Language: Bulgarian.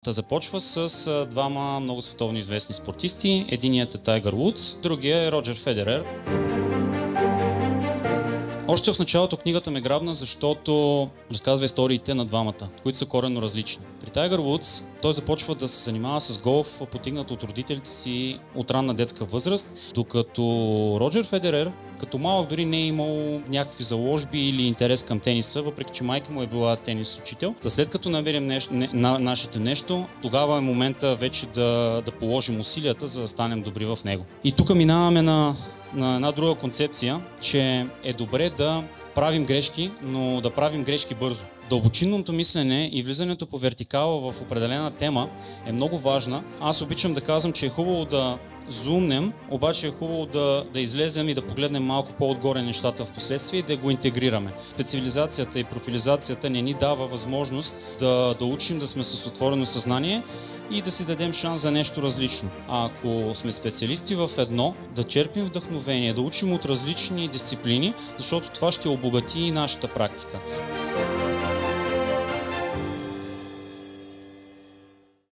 Та започва с двама много световно известни спортисти. Единият е Тайгър Вудс, другия е Роджер Федерер. Още в началото книгата ме грабна, защото разказва историите на двамата, които са коренно различни. При Тайгър Вудс той започва да се занимава с голф, потигнат от родителите си от ранна детска възраст, докато Роджер Федерер като малък дори не е имал някакви заложби или интерес към тениса, въпреки че майка му е била тенис учител. След като намерим нашето нещо, тогава е момента вече да положим усилията, за да станем добри в него. И тук минаваме на една друга концепция, че е добре да правим грешки, но да правим грешки бързо. Дълбочинното мислене и влизането по вертикала в определена тема е много важна. Аз обичам да казвам, че е хубаво да зумнем, обаче е хубаво да излезем и да погледнем малко по-отгоре нещата в последствие и да го интегрираме. Специализацията и профилизацията не ни дава възможност да учим да сме с отворено съзнание и да си дадем шанс за нещо различно. А ако сме специалисти в едно, да черпим вдъхновение, да учим от различни дисциплини, защото това ще обогати и нашата практика.